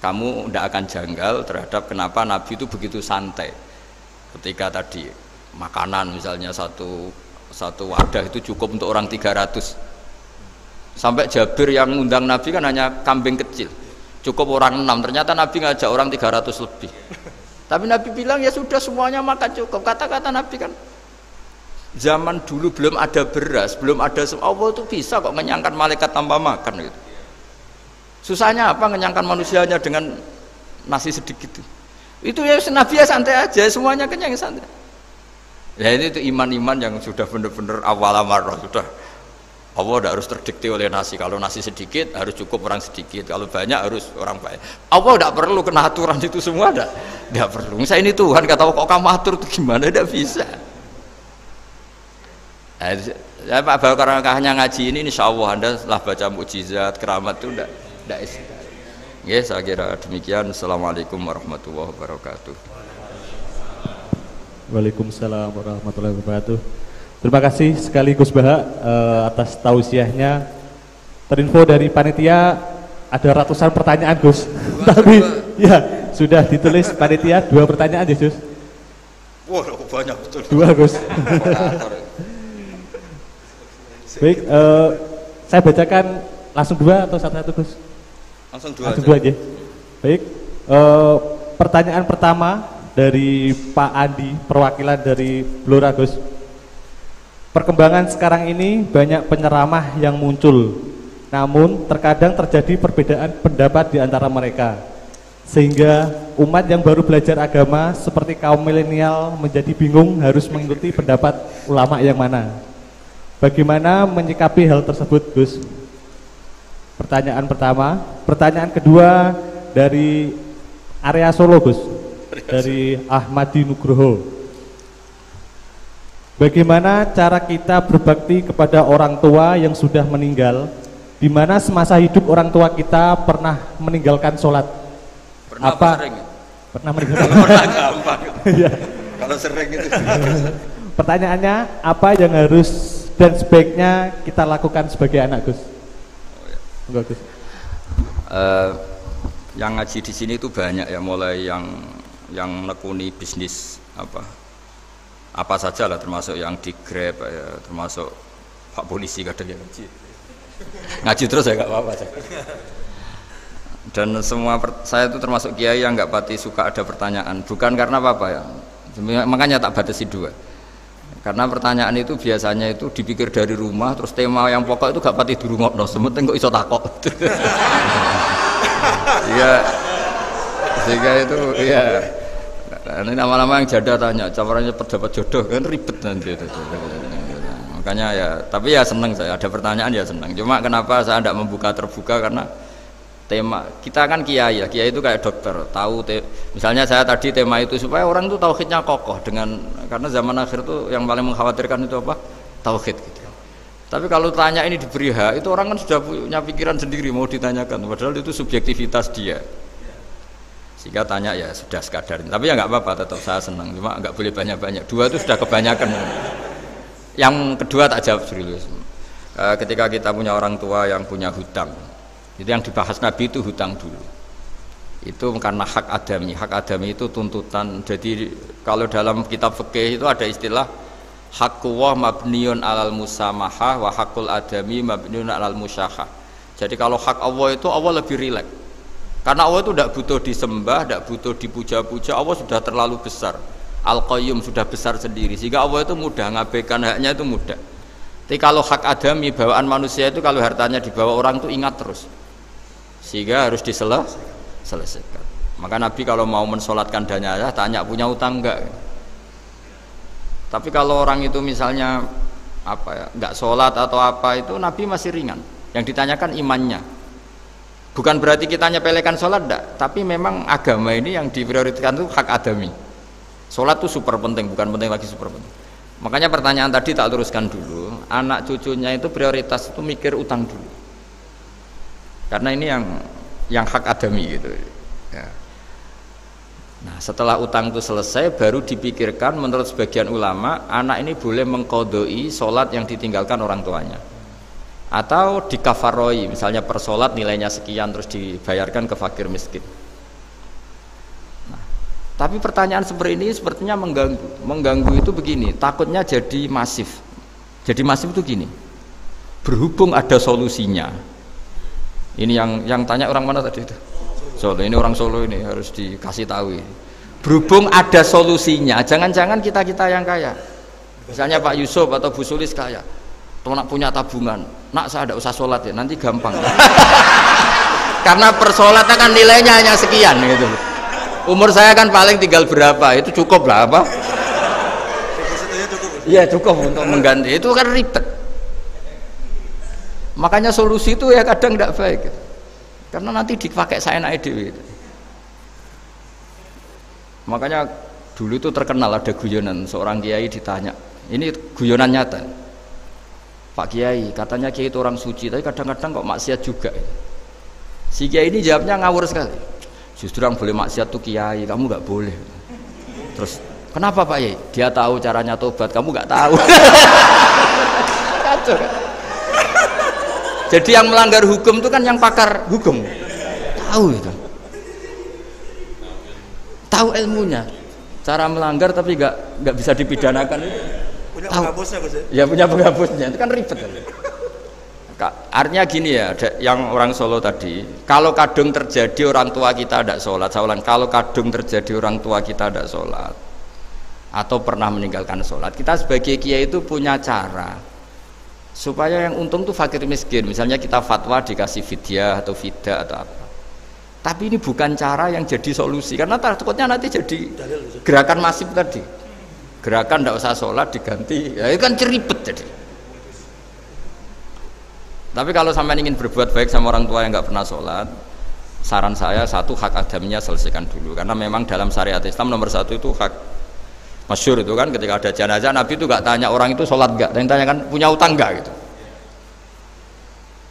Speaker 2: kamu tidak akan janggal terhadap kenapa Nabi itu begitu santai. Ketika tadi makanan misalnya satu wadah itu cukup untuk orang 300. Sampai Jabir yang ngundang Nabi kan hanya kambing kecil, cukup orang 6. Ternyata Nabi ngajak orang 300 lebih. Tapi Nabi bilang ya sudah semuanya makan cukup. Kata-kata Nabi kan, zaman dulu belum ada beras, belum ada Allah itu bisa kok mengenyangkan malaikat tanpa makan gitu. Susahnya apa ngenyangkan manusianya dengan nasi sedikit itu ya Nabi ya santai aja, semuanya kenyang santai. Ya itu iman-iman yang sudah benar-benar awal amarah, sudah Allah tidak harus terdikte oleh nasi. Kalau nasi sedikit harus cukup orang sedikit, kalau banyak harus orang banyak. Allah tidak perlu kena aturan itu semua, tidak perlu. Misalnya ini Tuhan kata kok kamu atur itu gimana, tidak bisa. Ya Pak Bakar hanya ngaji ini insya Allah Anda setelah baca mukjizat keramat itu tidak istilah. Ya saya kira demikian. Assalamualaikum warahmatullahi wabarakatuh.
Speaker 1: Waalaikumsalam warahmatullahi wabarakatuh. Terima kasih sekali Gus Baha atas tausiahnya. Terinfo dari panitia ada ratusan pertanyaan Gus. Tapi ya sudah ditulis panitia 2 pertanyaan ya Gus.
Speaker 3: Wah banyak betul.
Speaker 1: 2 Gus. Baik, saya bacakan langsung 2 atau satu-satu Gus?
Speaker 3: Langsung 2
Speaker 1: aja. Baik, pertanyaan pertama dari Pak Andi, perwakilan dari Blora Gus. Perkembangan sekarang ini banyak penyeramah yang muncul, namun terkadang terjadi perbedaan pendapat di antara mereka, sehingga umat yang baru belajar agama seperti kaum milenial menjadi bingung harus mengikuti pendapat ulama yang mana. Bagaimana menyikapi hal tersebut, Gus? Pertanyaan pertama. Pertanyaan kedua dari area Solo, Gus. Dari Ahmadi Nugroho. Bagaimana cara kita berbakti kepada orang tua yang sudah meninggal, di mana semasa hidup orang tua kita pernah meninggalkan sholat?
Speaker 3: Pernah
Speaker 1: apa
Speaker 3: sering?
Speaker 1: Pernah meninggalkan?
Speaker 3: Pernah gampang.
Speaker 1: Iya.
Speaker 3: Kalau sering itu.
Speaker 1: Pertanyaannya, apa yang harus dan sebaiknya kita lakukan sebagai anak, Gus? Enggak, Gus.
Speaker 2: Yang ngaji di sini itu banyak ya, mulai yang nekuni bisnis apa saja lah, termasuk yang di Grab ya, termasuk Pak Polisi kadang yang ngaji terus ya nggak apa-apa. Dan semua saya itu termasuk kiai yang nggak pati suka ada pertanyaan, bukan karena apa-apa ya, makanya tak batasi dua. Karena pertanyaan itu biasanya itu dipikir dari rumah, terus tema yang pokok itu gak pati di rumah, no, sementing kok iso takok. Iya, sehingga itu iya. Ini nama-nama yang janda tanya, caranya pejabat jodoh kan ribet nanti. Makanya ya, tapi ya seneng saya ada pertanyaan ya seneng. Cuma kenapa saya tidak membuka terbuka, karena tema kita kan kiai ya, kiai itu kayak dokter, tahu misalnya saya tadi tema itu supaya orang itu tauhidnya kokoh, karena zaman akhir itu yang paling mengkhawatirkan itu apa? Tauhid gitu. Tapi kalau tanya ini diberi hak, itu orang kan sudah punya pikiran sendiri mau ditanyakan, padahal itu subjektivitas dia. Sehingga tanya ya sudah sekadar, tapi ya nggak apa-apa, tetap saya senang, cuma nggak boleh banyak-banyak. Dua itu sudah kebanyakan. Yang kedua tak jawab serius. Ketika kita punya orang tua yang punya hutang, itu yang dibahas Nabi itu hutang dulu. Itu karena hak adami. Hak adami itu tuntutan. Jadi kalau dalam kitab fikih itu ada istilah haqqullah mabniun alal musamahah wa haqqul adami mabniun alal musyahah. Jadi kalau hak Allah itu Allah lebih rileks. Karena Allah itu tidak butuh disembah, tidak butuh dipuja-puja. Allah sudah terlalu besar. Al-Qayyum sudah besar sendiri. Sehingga Allah itu mudah, ngabaikan haknya itu mudah. Tapi kalau hak adami, bawaan manusia itu kalau hartanya dibawa orang itu ingat terus. Sehingga harus diselesaikan. Maka Nabi kalau mau mensolatkan jenazah tanya punya utang enggak. Tapi kalau orang itu misalnya enggak sholat atau apa, itu Nabi masih ringan. Yang ditanyakan imannya. Bukan berarti kita nyepelekan sholat enggak, tapi memang agama ini yang diprioritaskan itu hak adami. Sholat itu super penting, bukan penting lagi super penting. Makanya pertanyaan tadi tak teruskan dulu. Anak cucunya itu prioritas itu mikir utang dulu. Karena ini yang hak adami gitu ya. Nah setelah utang itu selesai baru dipikirkan menurut sebagian ulama anak ini boleh mengkodoi sholat yang ditinggalkan orang tuanya atau dikafaroi, misalnya per sholat nilainya sekian terus dibayarkan ke fakir miskin. Nah, tapi pertanyaan seperti ini sepertinya mengganggu itu begini, takutnya jadi masif. Jadi masif itu gini, berhubung ada solusinya. Ini yang tanya orang mana tadi itu? Solo, ini orang Solo ini harus dikasih tahu. Berhubung ada solusinya, jangan-jangan kita yang kaya. Misalnya Pak Yusuf atau Bu Sulis kaya, nak punya tabungan, nak saya tidak usah sholat ya, nanti gampang. Karena per sholatnya kan nilainya hanya sekian gitu. Umur saya kan paling tinggal berapa, itu cukup lah apa? Iya cukup untuk mengganti, itu kan ribet. Makanya solusi itu ya kadang tidak baik gitu. Karena nanti dipakai saya naik dewi. Makanya dulu itu terkenal ada guyonan, seorang kiai ditanya, ini guyonan nyata. Pak Kiai, katanya Kiai itu orang suci, tapi kadang-kadang kok maksiat juga. Si Kiai ini jawabnya ngawur sekali. Justru yang boleh maksiat tuh Kiai, kamu nggak boleh. Terus kenapa Pak Kiai? Dia tahu caranya tobat, kamu nggak tahu. Kacau kan? Jadi yang melanggar hukum itu kan yang pakar hukum, tahu itu, tahu ilmunya, cara melanggar tapi nggak bisa dipidanakan itu.
Speaker 3: Punya penghapusnya Gus
Speaker 2: ya? Ya punya penghapusnya, itu kan ribet. Artinya gini ya, yang orang Solo tadi, kalau kadung terjadi orang tua kita tidak sholat, saya ulang, kalau kadung terjadi orang tua kita tidak sholat atau pernah meninggalkan sholat, kita sebagai kiai itu punya cara supaya yang untung tuh fakir miskin. Misalnya kita fatwa dikasih fidyah atau fida atau apa. Tapi ini bukan cara yang jadi solusi, karena takutnya nanti jadi gerakan masif tadi. Gerakan tidak usah sholat diganti, ya itu kan ceribet jadi. Tapi kalau sampai ingin berbuat baik sama orang tua yang nggak pernah sholat, saran saya satu, hak adamnya selesaikan dulu, karena memang dalam syariat Islam nomor satu itu hak. Masyhur itu kan ketika ada jenazah Nabi itu nggak tanya orang itu sholat nggak, yang tanya kan punya utang nggak gitu.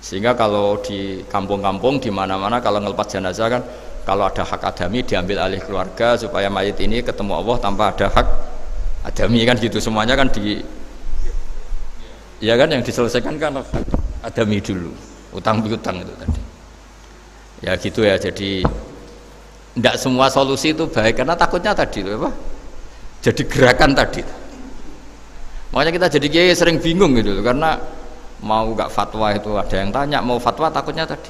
Speaker 2: Sehingga kalau di kampung-kampung di mana-mana kalau ngelepas jenazah kan, kalau ada hak adami diambil alih keluarga supaya mayit ini ketemu Allah tanpa ada hak adami kan gitu, semuanya kan ya kan yang diselesaikan kan adami dulu, utang piutang itu tadi. Ya gitu ya, jadi tidak semua solusi itu baik karena takutnya tadi apa? Jadi gerakan tadi. Makanya kita jadi kiai sering bingung gitu loh, karena mau nggak fatwa itu ada yang tanya, mau fatwa takutnya tadi.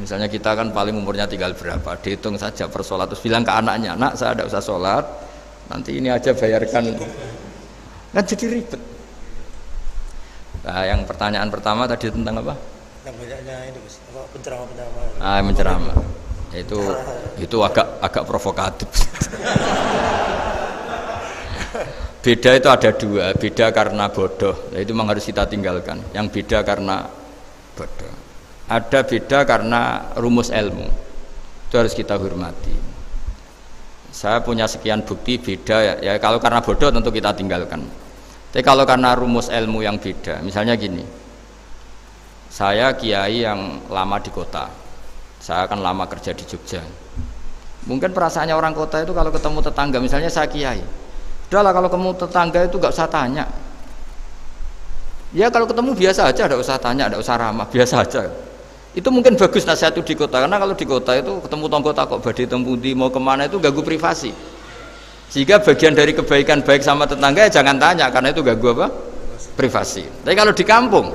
Speaker 2: Misalnya kita kan paling umurnya tinggal berapa, dihitung saja per sholat, terus bilang ke anaknya, nak saya tidak usah sholat, nanti ini aja bayarkan, kan jadi ribet. Nah, yang pertanyaan pertama tadi tentang apa?
Speaker 3: Yang banyaknya ini Gus, apa penceramah-penceramah.
Speaker 2: Menceramah. Itu agak provokatif. Beda itu ada dua, beda karena bodoh, itu memang harus kita tinggalkan. Yang beda karena bodoh. Ada beda karena rumus ilmu, itu harus kita hormati. Saya punya sekian bukti beda ya kalau karena bodoh tentu kita tinggalkan. Tapi kalau karena rumus ilmu yang beda, misalnya gini, saya kiai yang lama di kota, saya akan lama kerja di Jogja. Mungkin perasaannya orang kota itu kalau ketemu tetangga, misalnya saya kiai, udahlah kalau ketemu tetangga itu gak usah tanya. Ya kalau ketemu biasa aja, tidak usah tanya, tidak usah ramah, biasa aja. Itu mungkin bagus nasihat itu di kota, karena kalau di kota itu ketemu tonggo takok badhe tempundi mau kemana itu ganggu privasi. Sehingga bagian dari kebaikan baik sama tetangga ya jangan tanya, karena itu ganggu apa? Privasi. Tapi kalau di kampung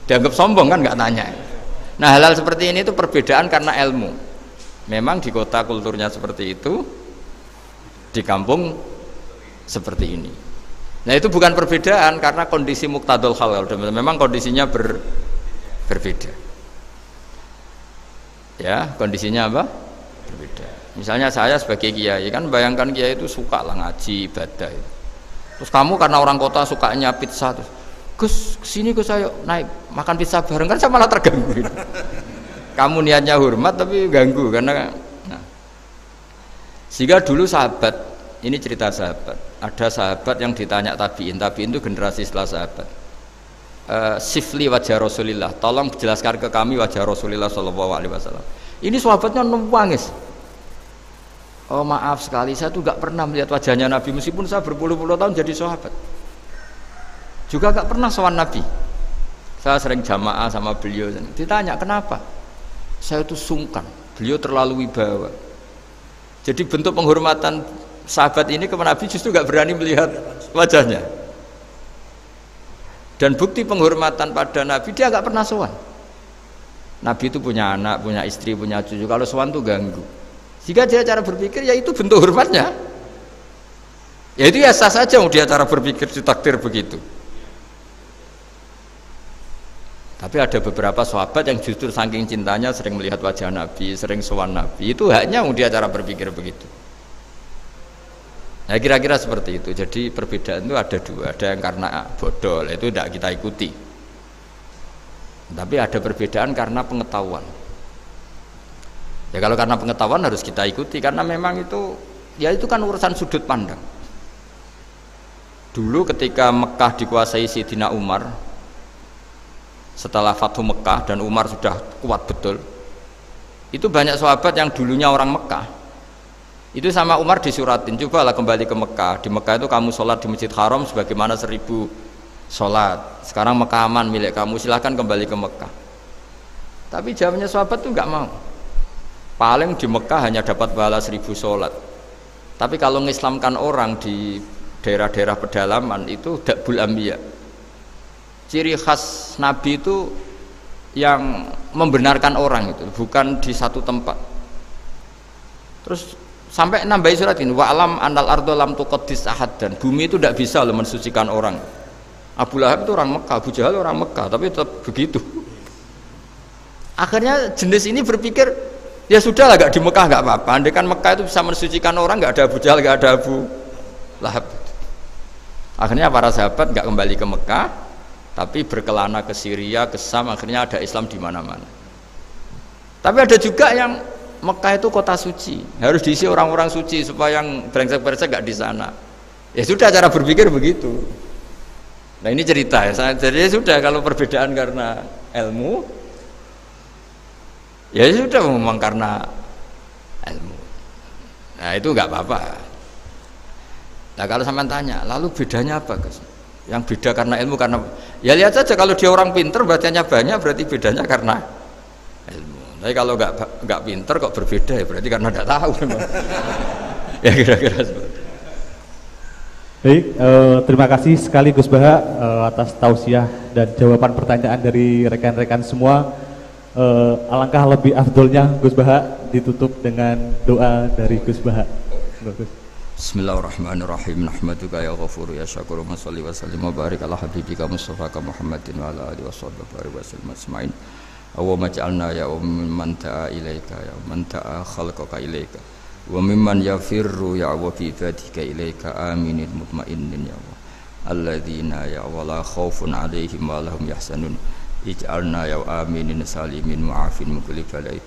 Speaker 2: dianggap sombong kan nggak tanya. Nah hal-hal seperti ini itu perbedaan karena ilmu. Memang di kota kulturnya seperti itu, di kampung seperti ini. Nah itu bukan perbedaan karena kondisi muqtadul hal, memang kondisinya berbeda. Ya kondisinya apa? Berbeda. Misalnya saya sebagai kiai kan bayangkan kiai itu suka lah ngaji ibadah itu. Terus kamu karena orang kota sukanya pizza, terus Gus kesini Gus ayo naik makan pizza bareng, kan saya malah terganggu. Kamu niatnya hormat tapi ganggu karena nah. Sehingga dulu sahabat, ini cerita sahabat, ada sahabat yang ditanya tabiin itu generasi setelah sahabat, sifli wajah Rasulillah, tolong jelaskan ke kami wajah Rasulillah Shallallahu Alaihi Wasallam. Ini sahabatnya nangis. Oh maaf sekali, saya tuh gak pernah melihat wajahnya Nabi meskipun saya berpuluh-puluh tahun jadi sahabat. Juga gak pernah sowan Nabi. Saya sering jamaah sama beliau. Ditanya kenapa? Saya tuh sungkan. Beliau terlalu wibawa. Jadi bentuk penghormatan sahabat ini ke Nabi justru gak berani melihat wajahnya. Dan bukti penghormatan pada Nabi dia gak pernah sowan. Nabi itu punya anak, punya istri, punya cucu. Kalau sowan tuh ganggu. Jika dia cara berpikir ya itu bentuk hormatnya. Ya itu ya sah saja dia cara berpikir ditakdir begitu. Tapi ada beberapa sahabat yang justru saking cintanya sering melihat wajah Nabi, sering sowan Nabi. Itu haknya dia cara berpikir begitu. Nah kira-kira seperti itu. Jadi perbedaan itu ada dua. Ada yang karena bodoh, itu tidak kita ikuti. Tapi ada perbedaan karena pengetahuan. Ya kalau karena pengetahuan harus kita ikuti karena memang itu ya itu kan urusan sudut pandang. Dulu ketika Mekah dikuasai Sayyidina Umar, setelah Fathu Mekah dan Umar sudah kuat betul, itu banyak sahabat yang dulunya orang Mekah itu sama Umar disuratin, cobalah kembali ke Mekah. Di Mekah itu kamu sholat di Masjid Haram sebagaimana 1000 sholat. Sekarang Mekah aman milik kamu, silahkan kembali ke Mekah. Tapi jawabnya sahabat tuh nggak mau. Paling di Mekah hanya dapat pahala 1000 sholat. Tapi kalau mengislamkan orang di daerah-daerah pedalaman itu dakbul anbiya. Ciri khas Nabi itu yang membenarkan orang itu, bukan di satu tempat. Terus sampai nambahi surat ini, wa alam anal ardo lam tuqaddis ahad, dan bumi itu tidak bisa loh mensucikan orang. Abu Lahab itu orang Mekah, Abu Jahal orang Mekah, tapi tetap begitu. Akhirnya jenis ini berpikir, ya sudah lah, gak di Mekah gak apa-apa. Andai kan Mekah itu bisa mensucikan orang, gak ada Abu Jahal, gak ada Abu Lahab. Akhirnya para sahabat gak kembali ke Mekah, Tapi berkelana ke Syria, ke Sam, akhirnya ada Islam di mana-mana. Tapi ada juga yang Mekah itu kota suci, harus diisi orang-orang suci supaya yang brengsek-brengsek gak di sana. Ya sudah, cara berpikir begitu. Nah ini cerita ya, jadi sudah kalau perbedaan karena ilmu, ya sudah memang karena ilmu. Nah itu nggak apa-apa. Nah kalau sampean tanya, lalu bedanya apa Gus? Yang beda karena ilmu karena ya lihat saja kalau dia orang pinter bacanya banyak berarti bedanya karena ilmu. Tapi kalau nggak pinter kok berbeda ya berarti karena nggak tahu. Ya kira-kira seperti.
Speaker 1: Baik, terima kasih sekali Gus Baha atas tausiah dan jawaban pertanyaan dari rekan-rekan semua. Alangkah lebih afdolnya Gus Baha ditutup dengan doa dari Gus Baha.
Speaker 2: Bismillahirrahmanirrahim. Nahmaduka ya ghafuru ya syakuru wa sholli wa sallim wa barik ala habibika Mustafa Muhammadin wa ala alihi wa sahbihi wa sallam ajmain. Allahumma ja'alna ya man ta'a ilaika ya man ta'a khalqaka ilaika wa mimman yafirru ya wa fi ibadika ilaika aminin mutmainnin ya Allah alladzina ya wala khaufun alaihim wa lahum yahzanun ij'alna ya aminin salimin mu'afin muqlib alaihi